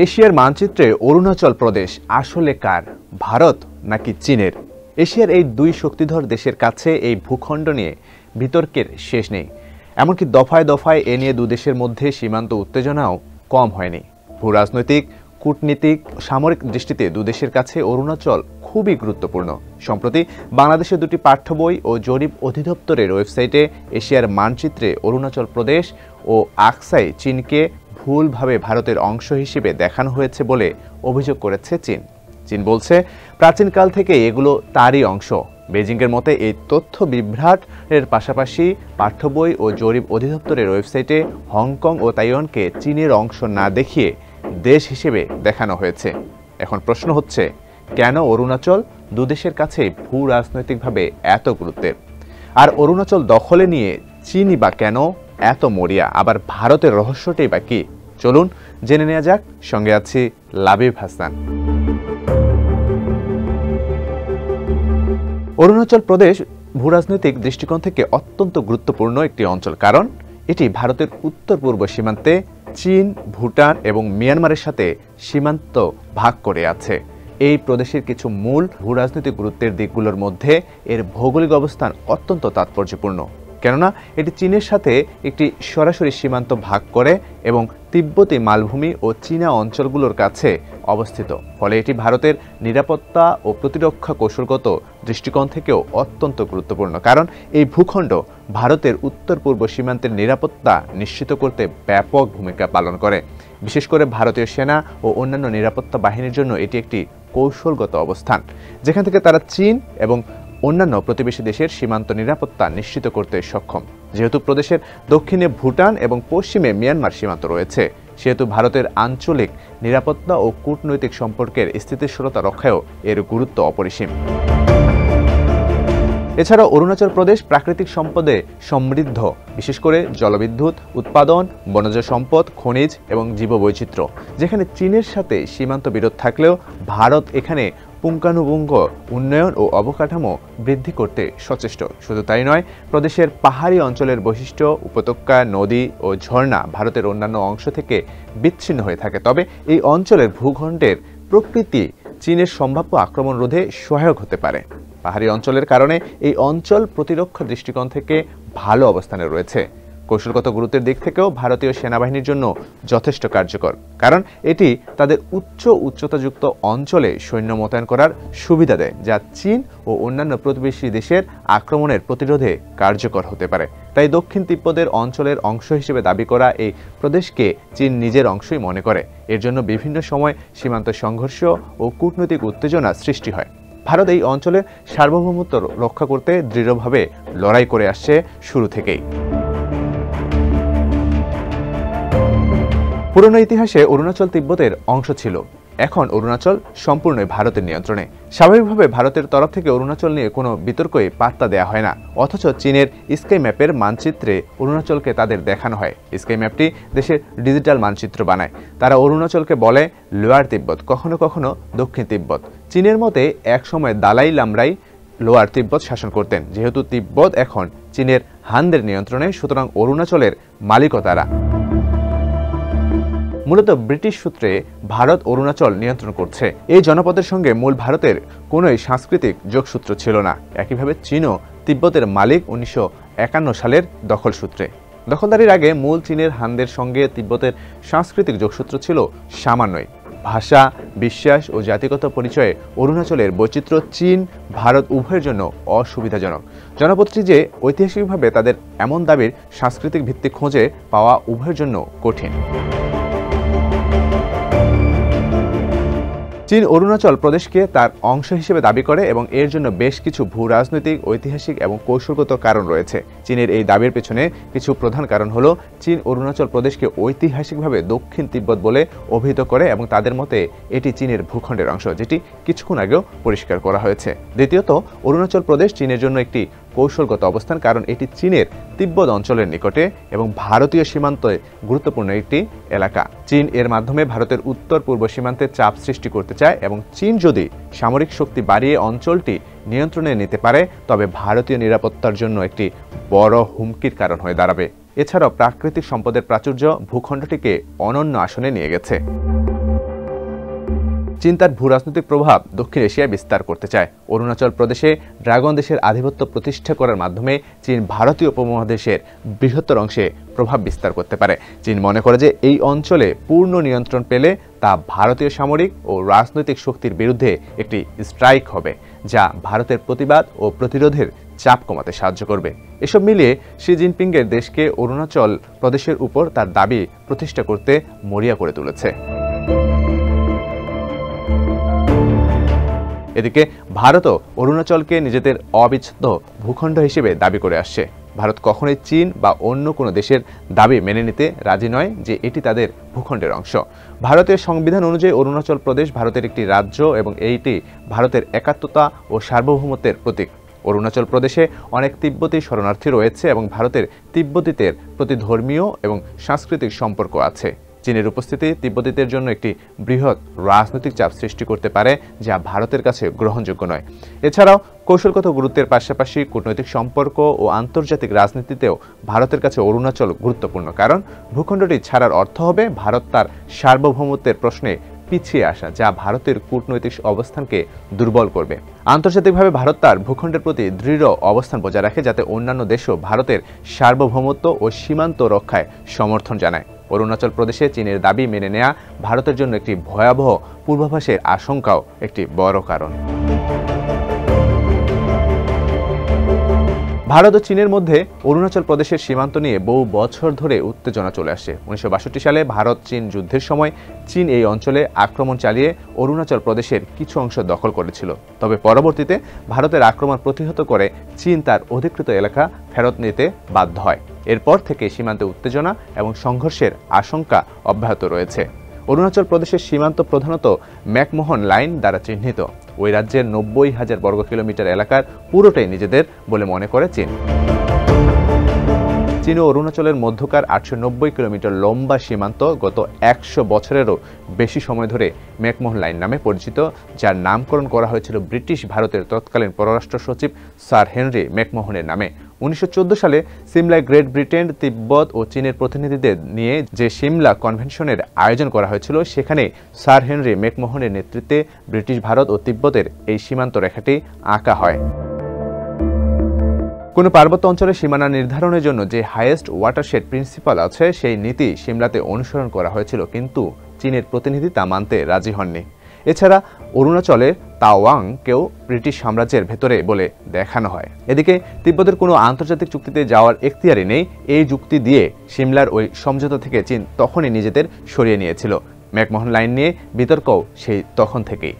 এশিয়ার মানচিত্রে অরুণাচল প্রদেশ আসলে কার, ভারত নাকি চীনের? এশিয়ার এই দুই শক্তিধর দেশের কাছে এই ভূখণ্ড নিয়ে বিতর্কের শেষ নেই। এমনকি দফায় দফায় এ নিয়ে দুদেশের মধ্যে সীমান্ত উত্তেজনাও কম হয়নি। ভূরাজনৈতিক, কূটনীতিক, সামরিক দৃষ্টিতে দুদেশের কাছে অরুণাচল খুবই গুরুত্বপূর্ণ। সম্প্রতি বাংলাদেশের দুটি পাঠ্য বই ও জরিপ অধিদপ্তরের ওয়েবসাইটে এশিয়ার মানচিত্রে অরুণাচল প্রদেশ ও আকসাই চীনকে ভুলভাবে ভারতের অংশ হিসেবে দেখানো হয়েছে বলে অভিযোগ করেছে চীন। চীন বলছে, প্রাচীনকাল থেকে এগুলো তারই অংশ। বেজিংয়ের মতে এই তথ্য বিভ্রাটের পাশাপাশি পাঠ্য বই ও জরিপ অধিদপ্তরের ওয়েবসাইটে হংকং ও তাইওয়ানকে চীনের অংশ না দেখিয়ে দেশ হিসেবে দেখানো হয়েছে। এখন প্রশ্ন হচ্ছে, কেন অরুণাচল দুদেশের কাছে ভূ রাজনৈতিকভাবে এত গুরুত্বের? আর অরুণাচল দখলে নিয়ে চীনই বা কেন এত মরিয়া? আবার ভারতের রহস্যটাই বা কি? চলুন জেনে নেওয়া যাক। সঙ্গে আছি লাবিব হাসান। অরুণাচল প্রদেশ ভূরাজনৈতিক দৃষ্টিকোণ থেকে অত্যন্ত গুরুত্বপূর্ণ একটি অঞ্চল, কারণ এটি ভারতের উত্তর পূর্ব সীমান্তে চীন, ভুটান এবং মিয়ানমারের সাথে সীমান্ত ভাগ করে আছে। এই প্রদেশের কিছু মূল ভূরাজনৈতিক গুরুত্বের দিকগুলোর মধ্যে এর ভৌগোলিক অবস্থান অত্যন্ত তাৎপর্যপূর্ণ, কেননা এটি চীনের সাথে একটি সরাসরি সীমান্ত ভাগ করে এবং তিব্বতী মালভূমি ও চীনা অঞ্চলগুলোর কাছে অবস্থিত। ফলে এটি ভারতের নিরাপত্তা ও প্রতিরক্ষা কৌশলগত দৃষ্টিকোণ থেকেও অত্যন্ত গুরুত্বপূর্ণ, কারণ এই ভূখণ্ড ভারতের উত্তর পূর্ব সীমান্তের নিরাপত্তা নিশ্চিত করতে ব্যাপক ভূমিকা পালন করে। বিশেষ করে ভারতীয় সেনা ও অন্যান্য নিরাপত্তা বাহিনীর জন্য এটি একটি কৌশলগত অবস্থান, যেখান থেকে তারা চীন এবং অন্যান্য প্রতিবেশী দেশের সীমান্ত নিরাপত্তা নিশ্চিত করতে সক্ষম। যেহেতু প্রদেশের দক্ষিণে ভুটান এবং পশ্চিমে মিয়ানমার সীমান্ত রয়েছে, সেহেতু ভারতের আঞ্চলিক নিরাপত্তা ও কূটনৈতিক সম্পর্কের স্থিতিশীলতা রক্ষায়ও এর গুরুত্ব অপরিসীম। এছাড়াও অরুণাচল প্রদেশ প্রাকৃতিক সম্পদে সমৃদ্ধ, বিশেষ করে জলবিদ্যুৎ উৎপাদন, বনজ সম্পদ, খনিজ এবং জীববৈচিত্র্য, যেখানে চীনের সাথে সীমান্ত বিরোধ থাকলেও ভারত এখানে পুঙ্খানুপুঙ্খ উন্নয়ন ও অবকাঠামো বৃদ্ধি করতে সচেষ্ট। শুধু তাই নয়, প্রদেশের পাহাড়ি অঞ্চলের বৈশিষ্ট্য, উপত্যকা, নদী ও ঝর্ণা ভারতের অন্যান্য অংশ থেকে বিচ্ছিন্ন হয়ে থাকে। তবে এই অঞ্চলের ভূখণ্ডের প্রকৃতি চীনের সম্ভাব্য আক্রমণ রোধে সহায়ক হতে পারে। পাহাড়ি অঞ্চলের কারণে এই অঞ্চল প্রতিরক্ষা দৃষ্টিকোণ থেকে ভালো অবস্থানে রয়েছে। কৌশলগত গুরুত্বের দিক থেকেও ভারতীয় সেনাবাহিনীর জন্য যথেষ্ট কার্যকর, কারণ এটি তাদের উচ্চতাযুক্ত অঞ্চলে সৈন্য মোতায়েন করার সুবিধা দেয়, যা চীন ও অন্যান্য প্রতিবেশী দেশের আক্রমণের প্রতিরোধে কার্যকর হতে পারে। তাই দক্ষিণ তিব্বতের অঞ্চলের অংশ হিসেবে দাবি করা এই প্রদেশকে চীন নিজের অংশই মনে করে। এর জন্য বিভিন্ন সময় সীমান্ত সংঘর্ষ ও কূটনৈতিক উত্তেজনা সৃষ্টি হয়। ভারত এই অঞ্চলের সার্বভৌমত্ব রক্ষা করতে দৃঢ়ভাবে লড়াই করে আসছে শুরু থেকেই। পুরনো ইতিহাসে অরুণাচল তিব্বতের অংশ ছিল। এখন অরুণাচল সম্পূর্ণই ভারতের নিয়ন্ত্রণে। স্বাভাবিকভাবে ভারতের তরফ থেকে অরুণাচল নিয়ে কোনো বিতর্কই পাত্তা দেওয়া হয় না, অথচ চীনের স্কাই ম্যাপের মানচিত্রে অরুণাচলকে তাদের দেখানো হয়। স্কাই ম্যাপটি দেশের ডিজিটাল মানচিত্র বানায়। তারা অরুণাচলকে বলে লোয়ার তিব্বত, কখনো কখনো দক্ষিণ তিব্বত। চীনের মতে একসময় দালাই লামরাই লোয়ার তিব্বত শাসন করতেন। যেহেতু তিব্বত এখন চীনের হানদের নিয়ন্ত্রণে, সুতরাং অরুণাচলের মালিকও তারা। মূলত ব্রিটিশ সূত্রে ভারত অরুণাচল নিয়ন্ত্রণ করছে। এই জনপদের সঙ্গে মূল ভারতের কোনোই সাংস্কৃতিক যোগসূত্র ছিল না। একইভাবে চীনও তিব্বতের মালিক 1951 সালের দখল সূত্রে। দখলদারির আগে মূল চীনের হানদের সঙ্গে তিব্বতের সাংস্কৃতিক যোগসূত্র ছিল সামান্যই। ভাষা, বিশ্বাস ও জাতিগত পরিচয়ে অরুণাচলের বৈচিত্র্য চীন, ভারত উভয়ের জন্য অসুবিধাজনক। জনপদটি যে ঐতিহাসিকভাবে তাদের এমন দাবির সাংস্কৃতিক ভিত্তি খোঁজে পাওয়া উভয়ের জন্য কঠিন। চীন অরুণাচল প্রদেশকে তার অংশ হিসেবে দাবি করে এবং এর জন্য বেশ কিছু ভূ রাজনৈতিক, ঐতিহাসিক এবং কৌশলগত কারণ রয়েছে। চীনের এই দাবির পেছনে কিছু প্রধান কারণ হলো, চীন অরুণাচল প্রদেশকে ঐতিহাসিকভাবে দক্ষিণ তিব্বত বলে অভিহিত করে এবং তাদের মতে এটি চীনের ভূখণ্ডের অংশ, যেটি কিছুক্ষণ আগেও পরিষ্কার করা হয়েছে। দ্বিতীয়ত, অরুণাচল প্রদেশ চীনের জন্য একটি কৌশলগত অবস্থান, কারণ এটি চীনের তিব্বত অঞ্চলের নিকটে এবং ভারতীয় সীমান্তে গুরুত্বপূর্ণ একটি এলাকা। চীন এর মাধ্যমে ভারতের উত্তর পূর্ব সীমান্তে চাপ সৃষ্টি করতে চায় এবং চীন যদি সামরিক শক্তি বাড়িয়ে অঞ্চলটি নিয়ন্ত্রণে নিতে পারে, তবে ভারতীয় নিরাপত্তার জন্য একটি বড় হুমকির কারণ হয়ে দাঁড়াবে। এছাড়াও প্রাকৃতিক সম্পদের প্রাচুর্য ভূখণ্ডটিকে অনন্য আসনে নিয়ে গেছে। চীন তার ভূরাজনৈতিক প্রভাব দক্ষিণ এশিয়ায় বিস্তার করতে চায়। অরুণাচল প্রদেশে ড্রাগন দেশের আধিপত্য প্রতিষ্ঠা করার মাধ্যমে চীন ভারতীয় উপমহাদেশের বৃহত্তর অংশে প্রভাব বিস্তার করতে পারে। চীন মনে করে যে এই অঞ্চলে পূর্ণ নিয়ন্ত্রণ পেলে তা ভারতীয় সামরিক ও রাজনৈতিক শক্তির বিরুদ্ধে একটি স্ট্রাইক হবে, যা ভারতের প্রতিবাদ ও প্রতিরোধের চাপ কমাতে সাহায্য করবে। এসব মিলিয়ে শি জিনপিংয়ের দেশকে অরুণাচল প্রদেশের উপর তার দাবি প্রতিষ্ঠা করতে মরিয়া করে তুলেছে। এদিকে ভারতও অরুণাচলকে নিজেদের অবিচ্ছেদ্য ভূখণ্ড হিসেবে দাবি করে আসছে। ভারত কখনোই চীন বা অন্য কোনো দেশের দাবি মেনে নিতে রাজি নয় যে এটি তাদের ভূখণ্ডের অংশ। ভারতের সংবিধান অনুযায়ী অরুণাচল প্রদেশ ভারতের একটি রাজ্য এবং এইটি ভারতের একাত্মতা ও সার্বভৌমত্বের প্রতীক। অরুণাচল প্রদেশে অনেক তিব্বতী শরণার্থী রয়েছে এবং ভারতের তিব্বতীদের প্রতি ধর্মীয় এবং সাংস্কৃতিক সম্পর্ক আছে। চীনের উপস্থিতি তিব্বতীদের জন্য একটি বৃহৎ রাজনৈতিক চাপ সৃষ্টি করতে পারে, যা ভারতের কাছে গ্রহণযোগ্য নয়। এছাড়াও কৌশলগত গুরুত্বের পাশাপাশি কূটনৈতিক সম্পর্ক ও আন্তর্জাতিক রাজনীতিতেও ভারতের কাছে অরুণাচল গুরুত্বপূর্ণ, কারণ ভূখণ্ডটি ছাড়ার অর্থ হবে ভারত তার সার্বভৌমত্বের প্রশ্নে পিছিয়ে আসা, যা ভারতের কূটনৈতিক অবস্থানকে দুর্বল করবে। আন্তর্জাতিকভাবে ভারত তার ভূখণ্ডের প্রতি দৃঢ় অবস্থান বজায় রাখে, যাতে অন্যান্য দেশও ভারতের সার্বভৌমত্ব ও সীমান্ত রক্ষায় সমর্থন জানায়। অরুণাচল প্রদেশে চীনের দাবি মেনে নেওয়া ভারতের জন্য একটি ভয়াবহ পূর্বাভাসের আশঙ্কাও একটি বড় কারণ। ভারত ও চীনের মধ্যে অরুণাচল প্রদেশের সীমান্ত নিয়ে বহু বছর ধরে উত্তেজনা চলে আসে। 1962 সালে ভারত চীন যুদ্ধের সময় চীন এই অঞ্চলে আক্রমণ চালিয়ে অরুণাচল প্রদেশের কিছু অংশ দখল করেছিল। তবে পরবর্তীতে ভারতের আক্রমণ প্রতিহত করে চীন তার অধিকৃত এলাকা ফেরত নিতে বাধ্য হয়। এরপর থেকে সীমান্তে উত্তেজনা এবং সংঘর্ষের আশঙ্কা অব্যাহত রয়েছে। অরুণাচল প্রদেশের সীমান্ত প্রধানত ম্যাকমোহন লাইন দ্বারা চিহ্নিত। ওই রাজ্যের 90,000 বর্গ কিলোমিটার এলাকার পুরোটাই নিজেদের বলে মনে করে চীন। চীন ও অরুণাচলের মধ্যকার 890 কিলোমিটার লম্বা সীমান্ত গত 100 বছরেরও বেশি সময় ধরে ম্যাকমোহন লাইন নামে পরিচিত, যার নামকরণ করা হয়েছিল ব্রিটিশ ভারতের তৎকালীন পররাষ্ট্র সচিব স্যার হেনরি ম্যাকমোহনের নামে। 1914 সালে সিমলায় গ্রেট ব্রিটেন, তিব্বত ও চীনের প্রতিনিধিদের নিয়ে যে সিমলা কনভেনশনের আয়োজন করা হয়েছিল, সেখানে স্যার হেনরি ম্যাকমোহনের নেতৃত্বে ব্রিটিশ ভারত ও তিব্বতের এই সীমান্ত রেখাটি আঁকা হয়। কোনো পার্বত্য অঞ্চলের সীমানা নির্ধারণের জন্য যে হাইয়েস্ট ওয়াটারশেড প্রিন্সিপাল আছে, সেই নীতি সিমলাতে অনুসরণ করা হয়েছিল, কিন্তু চীনের প্রতিনিধি তা মানতে রাজি হননি। এছাড়া অরুণাচলের তাওয়াংকেও ব্রিটিশ সাম্রাজ্যের ভেতরে বলে দেখানো হয়। এদিকে তিব্বতের কোনো আন্তর্জাতিক চুক্তিতে যাওয়ার এখতিয়ারই নেই। এই যুক্তি দিয়ে সিমলার ওই সমঝোতা থেকে চীন তখনই নিজেদের সরিয়ে নিয়েছিল। ম্যাকমোহন লাইন নিয়ে বিতর্কও সেই তখন থেকেই।